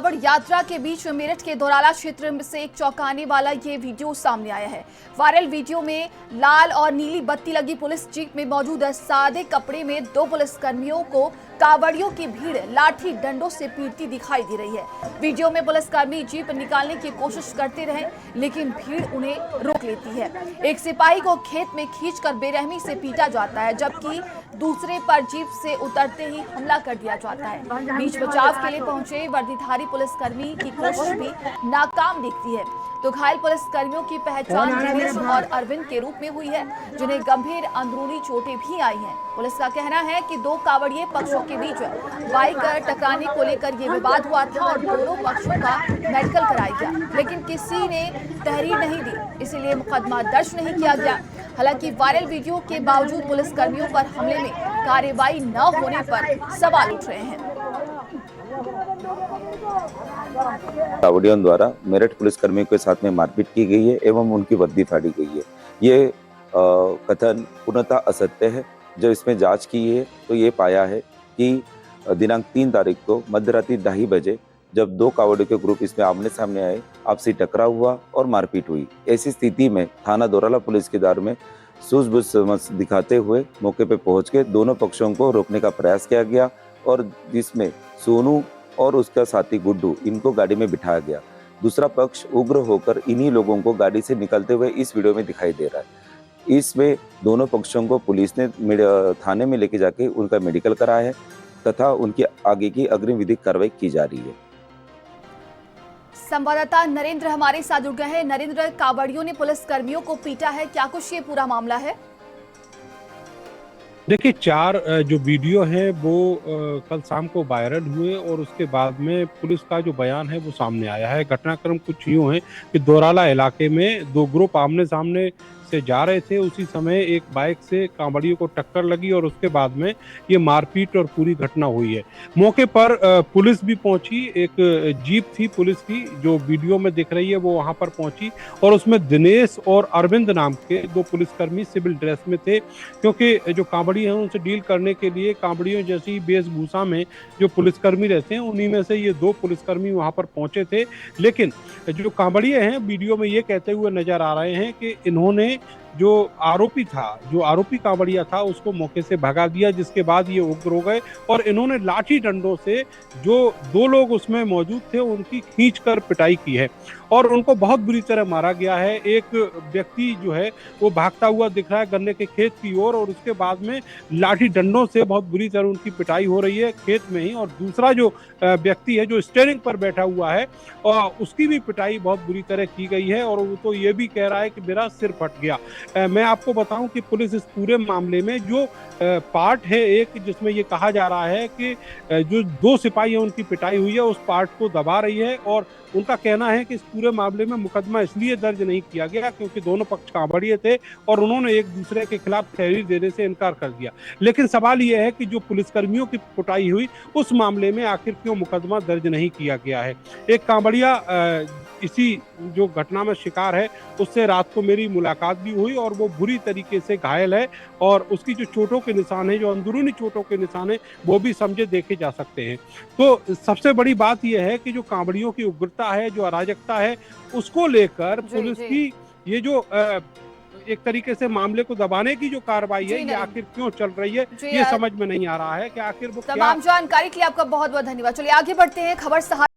कावड़ यात्रा के बीच मेरठ के दोराला क्षेत्र से एक चौंकाने वाला ये वीडियो सामने आया है। वायरल वीडियो में लाल और नीली बत्ती लगी पुलिस जीप में मौजूद सादे कपड़े में दो पुलिसकर्मियों को कावड़ियों की भीड़ लाठी डंडों से पीटती दिखाई दे रही है। वीडियो में पुलिसकर्मी जीप निकालने की कोशिश करते रहे, लेकिन भीड़ उन्हें रोक लेती है। एक सिपाही को खेत में खींचकर बेरहमी से पीटा जाता है, जबकि दूसरे पर जीप से उतरते ही हमला कर दिया जाता है। बीच बचाव के लिए पहुंचे वर्दीधारी पुलिसकर्मी की कोशिश भी नाकाम दिखती है। तो घायल पुलिसकर्मियों की पहचान दिनेश और अरविंद के रूप में हुई है, जिन्हें गंभीर अंदरूनी चोटें भी आई हैं। पुलिस का कहना है कि दो कावड़िए पक्षों के बीच बाइक टकराने को लेकर ये विवाद हुआ था और दोनों पक्षों का मेडिकल कराया गया, लेकिन किसी ने तहरीर नहीं दी, इसीलिए मुकदमा दर्ज नहीं किया गया। हालांकि वायरल वीडियो के बावजूद पुलिसकर्मियों पर हमले में कार्रवाई न होने पर सवाल उठ रहे हैं। कावड़ियों द्वारा मेरठ पुलिसकर्मियों के साथ में मारपीट की गई है एवं उनकी वर्दी फाड़ी गई है। ये कथन पूर्णतः असत्य है। जब इसमें जांच की है तो ये पाया है कि दिनांक 3 तारीख को मध्यरात्रि 2:30 बजे जब दो कावड़ियों के ग्रुप इसमें आमने सामने आए, आपसी टकराव हुआ और मारपीट हुई। ऐसी स्थिति में थाना दोराला पुलिस की दार में सूझबूझ समझ दिखाते हुए मौके पर पहुंच के दोनों पक्षों को रोकने का प्रयास किया गया और जिसमें सोनू और उसका साथी गुड्डू इनको गाड़ी में बिठाया गया। दूसरा पक्ष उग्र होकर इन्हीं लोगों को गाड़ी से निकलते हुए इस वीडियो में दिखाई दे रहा है। इसमें दोनों पक्षों को पुलिस ने थाने में लेके जाके उनका मेडिकल कराया है तथा उनकी आगे की अग्रिम विधिक कार्रवाई की जा रही है। संवाददाता नरेंद्र हमारे साथ जुड़ गए हैं। नरेंद्र, कावड़ियों ने पुलिसकर्मियों को पीटा है, क्या कुछ ये पूरा मामला है? देखिए, 4 जो वीडियो हैं वो कल शाम को वायरल हुए और उसके बाद में पुलिस का जो बयान है वो सामने आया है। घटनाक्रम कुछ यूँ है कि दोराला इलाके में दो ग्रुप आमने सामने से जा रहे थे। उसी समय एक बाइक से कांवड़ियों को टक्कर लगी और उसके बाद में ये मारपीट और पूरी घटना हुई है। मौके पर पुलिस भी पहुंची। एक जीप थी पुलिस की जो वीडियो में दिख रही है, वो वहां पर पहुंची और उसमें दिनेश और अरविंद नाम के दो पुलिसकर्मी सिविल ड्रेस में थे, क्योंकि जो कांवड़ी हैं उनसे डील करने के लिए कांवड़ियों जैसी वेशभूषा में जो पुलिसकर्मी रहते हैं उन्हीं में से ये दो पुलिसकर्मी वहां पर पहुंचे थे। लेकिन जो कांवड़िए हैं वीडियो में ये कहते हुए नजर आ रहे हैं कि इन्होंने जो आरोपी कांवड़िया था उसको मौके से भगा दिया, जिसके बाद ये उग्र हो गए और इन्होंने लाठी डंडों से जो दो लोग उसमें मौजूद थे उनकी खींचकर पिटाई की है और उनको बहुत बुरी तरह मारा गया है। एक व्यक्ति जो है वो भागता हुआ दिख रहा है गन्ने के खेत की ओर और उसके बाद में लाठी डंडों से बहुत बुरी तरह उनकी पिटाई हो रही है खेत में ही। और दूसरा जो व्यक्ति है जो स्टीयरिंग पर बैठा हुआ है उसकी भी पिटाई बहुत बुरी तरह की गई है और वो तो ये भी कह रहा है कि मेरा सिर फट गया। मैं आपको बताऊं कि पुलिस इस पूरे मामले में जो पार्ट है एक जिसमें ये कहा जा रहा है कि जो दो सिपाही हैं उनकी पिटाई हुई है उस पार्ट को दबा रही है और उनका कहना है कि इस पूरे मामले में मुकदमा इसलिए दर्ज नहीं किया गया क्योंकि दोनों पक्ष कांवड़िए थे और उन्होंने एक दूसरे के खिलाफ तहरीर देने से इनकार कर दिया। लेकिन सवाल यह है कि जो पुलिसकर्मियों की पिटाई हुई उस मामले में आखिर क्यों मुकदमा दर्ज नहीं किया गया है। एक कांवड़िया इसी जो घटना में शिकार है उससे रात को मेरी मुलाकात भी हुई और वो बुरी तरीके से घायल है और उसकी जो चोटों के निशान है, जो अंदरूनी चोटों के निशान है, वो भी समझे देखे जा सकते हैं। तो सबसे बड़ी बात यह है कि जो कांवड़ियों की उग्रता है, जो अराजकता है, उसको लेकर पुलिस की ये जो एक तरीके से मामले को दबाने की जो कार्रवाई है ये आखिर क्यों चल रही है ये समझ में नहीं आ रहा है कि आखिर वो तमाम जानकारी के लिए आपका बहुत बहुत धन्यवाद। चलिए आगे बढ़ते हैं। खबर